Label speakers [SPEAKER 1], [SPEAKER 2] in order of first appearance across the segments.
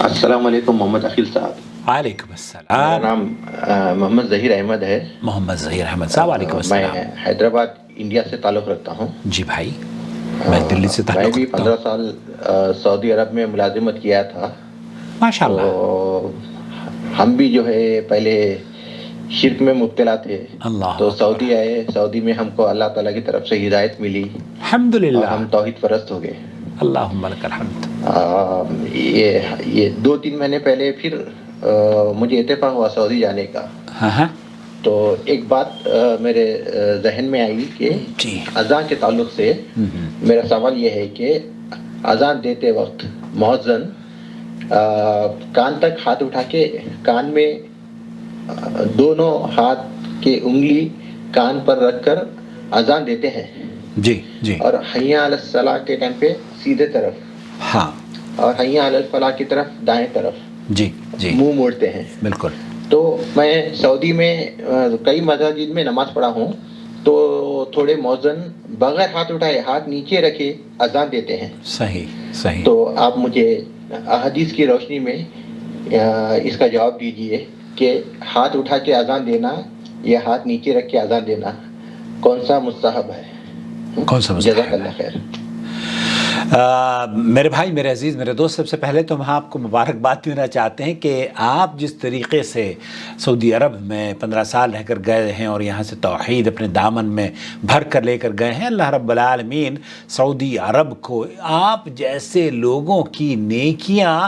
[SPEAKER 1] السلام علیکم محمد عقیل صاحب.
[SPEAKER 2] وعلیکم
[SPEAKER 1] میرا
[SPEAKER 2] السلام.
[SPEAKER 1] نام محمد ظہیر احمد ہے.
[SPEAKER 2] محمد ظہیر احمد صاحب وعلیکم
[SPEAKER 1] میں
[SPEAKER 2] السلام.
[SPEAKER 1] حیدرآباد انڈیا سے تعلق رکھتا ہوں.
[SPEAKER 2] جی بھائی میں دلی سے
[SPEAKER 1] میں
[SPEAKER 2] تعلق
[SPEAKER 1] بھی
[SPEAKER 2] رکھتا
[SPEAKER 1] 15
[SPEAKER 2] ہوں.
[SPEAKER 1] سال سعودی عرب میں ملازمت کیا تھا.
[SPEAKER 2] ماشاء
[SPEAKER 1] تو
[SPEAKER 2] اللہ.
[SPEAKER 1] ہم بھی جو ہے پہلے شرک میں مبتلا تھے.
[SPEAKER 2] اللہ
[SPEAKER 1] تو
[SPEAKER 2] اکبر.
[SPEAKER 1] سعودی آئے. سعودی میں ہم کو اللہ تعالیٰ کی طرف سے ہدایت ملی
[SPEAKER 2] الحمد
[SPEAKER 1] اور
[SPEAKER 2] للہ.
[SPEAKER 1] ہم توحید پرست ہو گئے.
[SPEAKER 2] اللہم لک الحمد.
[SPEAKER 1] یہ 2-3 مہینے پہلے پھر مجھے اتفاق ہوا سعودی جانے کا.
[SPEAKER 2] ہاں ہاں.
[SPEAKER 1] تو ایک بات میرے ذہن میں آئی کہ
[SPEAKER 2] جی.
[SPEAKER 1] اذان کے تعلق سے میرا سوال یہ ہے کہ اذان دیتے وقت مؤذن کان تک ہاتھ اٹھا کے کان میں دونوں ہاتھ کے انگلی کان پر رکھ کر اذان دیتے ہیں.
[SPEAKER 2] جی جی.
[SPEAKER 1] اور حی علی الصلاۃ کے ٹائم پہ سیدھے طرف,
[SPEAKER 2] ہاں.
[SPEAKER 1] اور حی علی الفلاح کی طرف دائیں طرف
[SPEAKER 2] جی جی
[SPEAKER 1] منہ موڑتے ہیں.
[SPEAKER 2] بالکل.
[SPEAKER 1] تو میں سعودی میں کئی مساجد میں نماز پڑھا ہوں. تو تھوڑے مؤذن بغیر ہاتھ اٹھائے ہاتھ نیچے رکھے اذان دیتے ہیں.
[SPEAKER 2] صحیح صحیح.
[SPEAKER 1] تو آپ مجھے احادیث کی روشنی میں اس کا جواب دیجئے کہ ہاتھ اٹھا کے اذان دینا یا ہاتھ نیچے رکھ کے اذان دینا کون سا مستحب ہے؟
[SPEAKER 2] کون سا مستحب ہے؟
[SPEAKER 1] جزاک اللہ خیر.
[SPEAKER 2] میرے بھائی, میرے عزیز, میرے دوست, سب سے پہلے تو ہم آپ کو مبارکباد دینا چاہتے ہیں کہ آپ جس طریقے سے سعودی عرب میں 15 سال رہ کر گئے ہیں اور یہاں سے توحید اپنے دامن میں بھر کر لے کر گئے ہیں. اللہ رب العالمین سعودی عرب کو آپ جیسے لوگوں کی نیکیاں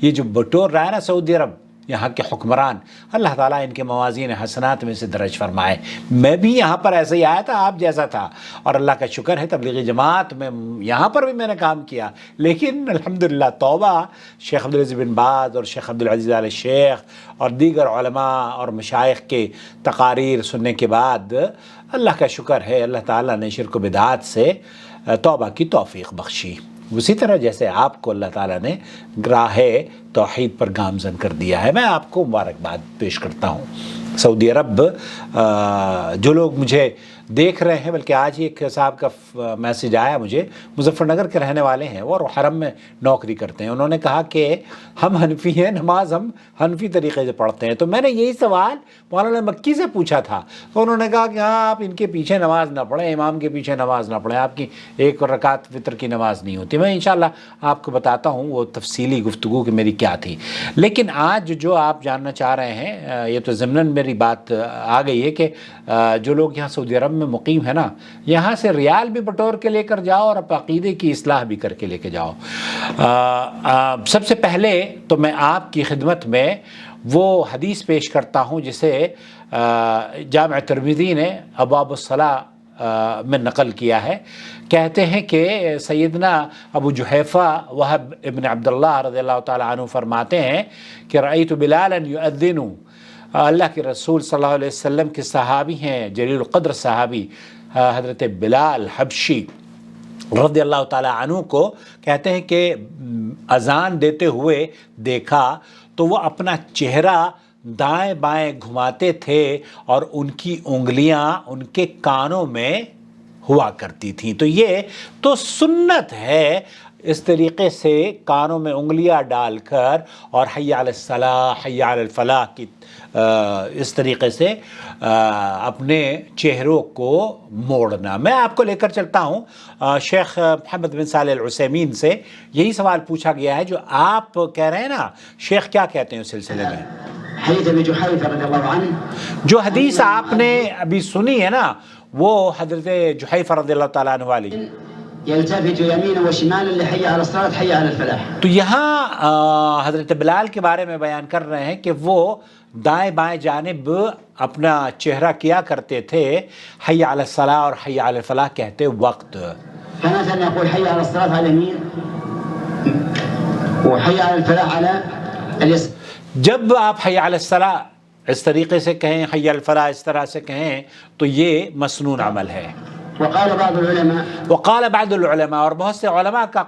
[SPEAKER 2] یہ جو بٹور رہا ہے نا سعودی عرب, یہاں کے حکمران, اللہ تعالیٰ ان کے موازین حسنات میں سے درج فرمائے. میں بھی یہاں پر ایسے ہی آیا تھا, آپ جیسا تھا, اور اللہ کا شکر ہے تبلیغی جماعت میں یہاں پر بھی میں نے کام کیا. لیکن الحمدللہ توبہ, شیخ عبدالعزیز بن باز اور شیخ عبدالعزیز آل شیخ اور دیگر علماء اور مشائخ کے تقاریر سننے کے بعد اللہ کا شکر ہے اللہ تعالیٰ نے شرک و بدعات سے توبہ کی توفیق بخشی. اسی طرح جیسے آپ کو اللہ تعالیٰ نے راہ توحید پر گامزن کر دیا ہے, میں آپ کو مبارکباد پیش کرتا ہوں. سعودی عرب جو لوگ مجھے دیکھ رہے ہیں, بلکہ آج ہی ایک صاحب کا میسیج آیا مجھے, مظفر نگر کے رہنے والے ہیں وہ, اور حرم میں نوکری کرتے ہیں. انہوں نے کہا کہ ہم حنفی ہیں, نماز ہم حنفی طریقے سے پڑھتے ہیں. تو میں نے یہی سوال مولانا مکی سے پوچھا تھا, تو انہوں نے کہا کہ ہاں آپ ان کے پیچھے نماز نہ پڑھیں, امام کے پیچھے نماز نہ پڑھیں, آپ کی ایک رکعت وتر کی نماز نہیں ہوتی. میں انشاءاللہ آپ کو بتاتا ہوں وہ تفصیلی گفتگو کہ میری کیا تھی. لیکن آج جو آپ جاننا چاہ رہے ہیں, یہ تو ضمناً میری بات آ گئی ہے کہ جو لوگ یہاں سعودی عرب میں مقیم ہے نا, یہاں سے ریال بھی بٹور کے لے کر جاؤ اور عقیدے کی اصلاح بھی کر کے لے کے جاؤ. سب سے پہلے تو میں آپ کی خدمت میں وہ حدیث پیش کرتا ہوں جسے جامع ترمذی نے ابواب الصلاۃ میں نقل کیا ہے. کہتے ہیں کہ سیدنا ابو جحیفہ وہب ابن عبداللہ رضی اللہ تعالیٰ عنہ فرماتے ہیں کہ رأیت بلالا یؤذن, اللہ کے رسول صلی اللہ علیہ وسلم کے صحابی ہیں, جلیل القدر صحابی حضرت بلال حبشی رضی اللہ تعالیٰ عنہ کو کہتے ہیں کہ اذان دیتے ہوئے دیکھا تو وہ اپنا چہرہ دائیں بائیں گھماتے تھے اور ان کی انگلیاں ان کے کانوں میں ہوا کرتی تھیں. تو یہ تو سنت ہے, اس طریقے سے کانوں میں انگلیاں ڈال کر اور حی علی الصلاح حی علی الفلاح کی اس طریقے سے اپنے چہروں کو موڑنا. میں آپ کو لے کر چلتا ہوں شیخ محمد بن صالح العثیمین سے. یہی سوال پوچھا گیا ہے جو آپ کہہ رہے ہیں نا, شیخ کیا کہتے ہیں اس سلسلے میں؟
[SPEAKER 3] حدیث ابی جحیفہ رضی اللہ عنہ,
[SPEAKER 2] جو حدیث آپ نے ابھی سنی ہے نا, وہ حضرت جحیفہ رضی اللہ تعالیٰ عنہ والی,
[SPEAKER 3] يلتفت يمينا وشمالا لحي على الصلاة حي على الفلاح.
[SPEAKER 2] تو یہاں حضرت بلال کے بارے میں بیان کر رہے ہیں کہ وہ دائیں بائیں جانب اپنا چہرہ کیا کرتے تھے حی علی الصلاح اور حی علی الفلاح کہتے وقت.
[SPEAKER 3] فمثلا يقول حي على الصلاة على اليمين وحي على الفلاح على اليسار.
[SPEAKER 2] جب آپ حی علی الصلاح اس طریقے سے کہیں, حی علی الفلاح اس طرح سے کہیں, تو یہ مسنون عمل ہے. وقال بعض العلماء, اور بہت سے علماء کا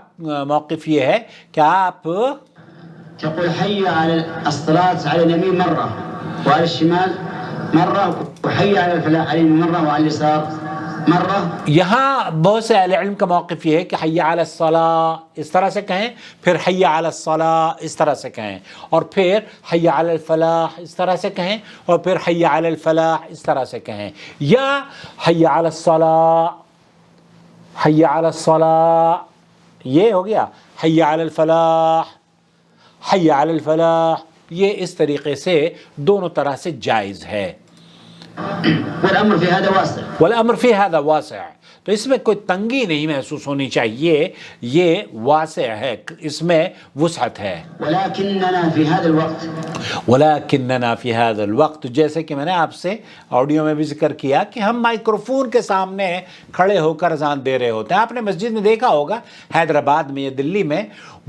[SPEAKER 2] موقف یہ ہے کہ آپ
[SPEAKER 3] تقول حي على الصلاة على اليمين مرة وعلى الشمال مرة وحي على الفلاح على اليمين مرة وعلى اليسار مرة.
[SPEAKER 2] یہاں بہت سے اہل علم کا موقف یہ ہے کہ حی علی الصلاۃ اس طرح سے کہیں، پھر حی علی الصلاۃ اس طرح سے کہیں، اور پھر حی علی الفلاح اس طرح سے کہیں، اور پھر حی علی الفلاح اس طرح سے کہیں، یا حی علی الصلاۃ، حی علی الصلاۃ یہ ہو گیا، حی علی الفلاح، حی علی الفلاح، یہ اس طریقے سے دونوں طرح سے جائز ہے۔
[SPEAKER 3] والأمر في هذا واسع.
[SPEAKER 2] والامر فی هذا واسع، تو اس میں کوئی تنگی نہیں محسوس ہونی چاہیے، یہ واسع ہے، اس میں وسعت ہے۔
[SPEAKER 3] ولكننا في هذا الوقت
[SPEAKER 2] وَلَكِنَّنَا فِي هَذَا الْوَقْتِ، جیسے کہ میں نے آپ سے آڈیو میں بھی ذکر کیا کہ ہم مائکروفون کے سامنے کھڑے ہو کر اذان دے رہے ہوتے ہیں۔ آپ نے مسجد میں دیکھا ہوگا حیدرآباد میں یا دلی میں،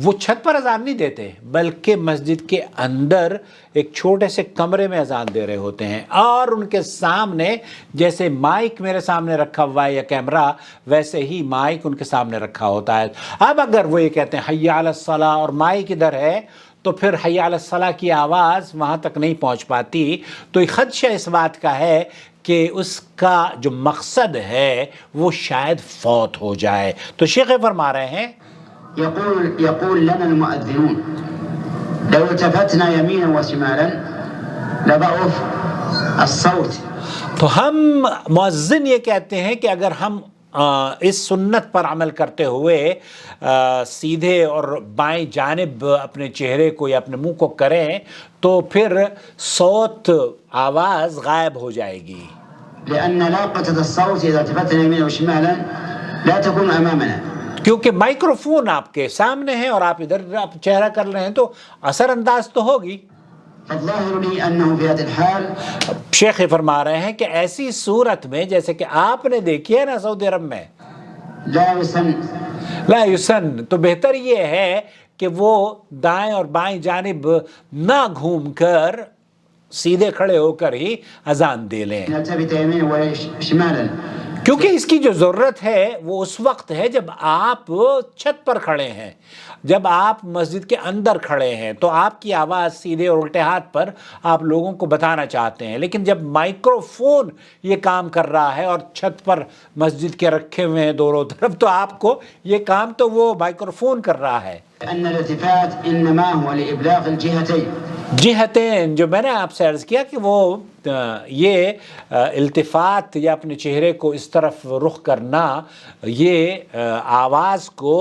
[SPEAKER 2] وہ چھت پر اذان نہیں دیتے بلکہ مسجد کے اندر ایک چھوٹے سے کمرے میں اذان دے رہے ہوتے ہیں، اور ان کے سامنے جیسے مائک میرے سامنے رکھا ہوا ہے یا کیمرہ، ویسے ہی مائک ان کے سامنے رکھا ہوتا ہے۔ اب اگر وہ یہ کہتے ہیں حی علی الصلاۃ اور مائک ادھر ہے، تو پھر حی علی الصلاۃ کی آواز وہاں تک نہیں پہنچ پاتی، تو ایک خدشہ اس بات کا ہے کہ اس کا جو مقصد ہے وہ شاید فوت ہو جائے۔ تو شیخ فرما رہے ہیں
[SPEAKER 3] يقول لنا المؤذنون لو التفتنا يمينا وشمالا لضعف الصوت.
[SPEAKER 2] تو ہم مؤذن یہ کہتے ہیں کہ اگر ہم اس سنت پر عمل کرتے ہوئے سیدھے اور بائیں جانب اپنے چہرے کو یا اپنے منہ کو کریں تو پھر صوت آواز غائب ہو جائے گی،
[SPEAKER 3] لأن لاقطة الصوت إذا التفتنا يمينا وشمالا لا تكون أمامنا.
[SPEAKER 2] کیونکہ مائکروفون آپ کے سامنے ہے اور آپ ادھر آپ چہرہ کر رہے ہیں تو اثر انداز تو ہوگی۔
[SPEAKER 3] فالظاهر لي أنه في هذه الحال
[SPEAKER 2] شیخ فرما رہے ہیں کہ ایسی صورت میں جیسے کہ آپ نے دیکھی ہے نا سعودی عرب میں، لا یسن، تو بہتر یہ ہے کہ وہ دائیں اور بائیں جانب نہ گھوم کر سیدھے کھڑے ہو کر ہی اذان دے لیں،
[SPEAKER 3] نلتفت يمينا وشمالا.
[SPEAKER 2] کیونکہ اس کی جو ضرورت ہے وہ اس وقت ہے جب آپ چھت پر کھڑے ہیں، جب آپ مسجد کے اندر کھڑے ہیں تو آپ کی آواز سیدھے اور الٹے ہاتھ پر آپ لوگوں کو بتانا چاہتے ہیں، لیکن جب مائکروفون یہ کام کر رہا ہے اور چھت پر مسجد کے رکھے ہوئے ہیں دونوں طرف، تو آپ کو یہ کام تو وہ مائکروفون کر رہا ہے۔
[SPEAKER 3] أن الالتفات إنما هو لإبلاغ الجهتين.
[SPEAKER 2] جہتیں، جو میں نے آپ سے عرض کیا کہ وہ یہ التفات یا اپنے چہرے کو اس طرف رخ کرنا، یہ آواز کو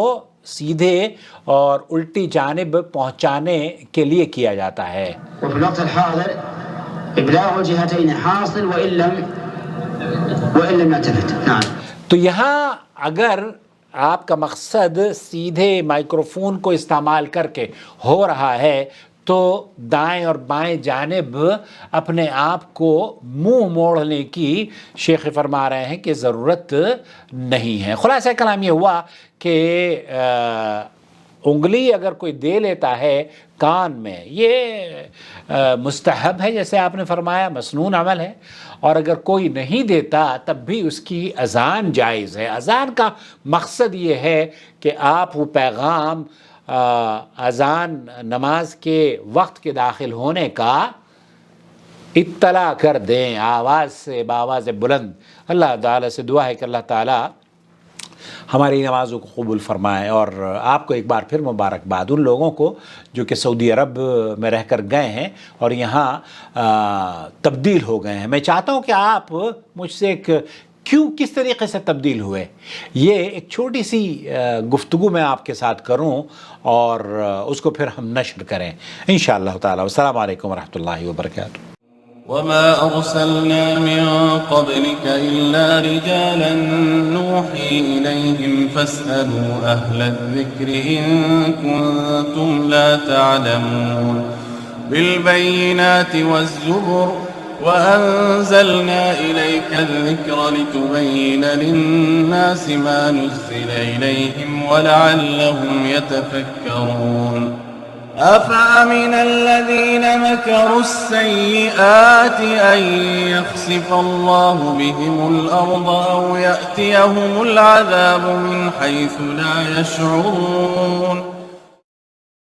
[SPEAKER 2] سیدھے اور الٹی جانب پہنچانے کے لیے کیا جاتا ہے۔
[SPEAKER 3] وفي الوقت الحاضر إبلاغ الجهتين حاصل وإن لم نلتفت. نعم.
[SPEAKER 2] تو یہاں اگر آپ کا مقصد سیدھے مائکروفون کو استعمال کر کے ہو رہا ہے تو دائیں اور بائیں جانب اپنے آپ کو منہ موڑنے کی شیخ فرما رہے ہیں کہ ضرورت نہیں ہے۔ خلاصہ کلام یہ ہوا کہ انگلی اگر کوئی دے لیتا ہے کان میں، یہ مستحب ہے جیسے آپ نے فرمایا، مسنون عمل ہے، اور اگر کوئی نہیں دیتا تب بھی اس کی اذان جائز ہے۔ اذان کا مقصد یہ ہے کہ آپ وہ پیغام اذان نماز کے وقت کے داخل ہونے کا اطلاع کر دیں آواز سے، بآواز بلند۔ اللہ تعالیٰ سے دعا ہے کہ اللہ تعالیٰ ہماری نمازوں کو قبول فرمائے۔ اور آپ کو ایک بار پھر مبارکباد ان لوگوں کو جو کہ سعودی عرب میں رہ کر گئے ہیں اور یہاں تبدیل ہو گئے ہیں۔ میں چاہتا ہوں کہ آپ مجھ سے کس طریقے سے تبدیل ہوئے، یہ ایک چھوٹی سی گفتگو میں آپ کے ساتھ کروں اور اس کو پھر ہم نشر کریں انشاءاللہ تعالی۔ السلام علیکم ورحمۃ اللہ وبرکاتہ۔
[SPEAKER 4] وما أرسلنا من قبلك إلا رجالا نوحي إليهم فاسألوا أهل الذكر إن كنتم لا تعلمون بالبينات والزبر وأنزلنا إليك الذكر لتبين للناس ما نزل إليهم ولعلهم يتفكرون أفأمن الذين مكروا السيئات أن يخسف الله بهم الأرض أو يأتيهم العذاب من حيث لا يشعرون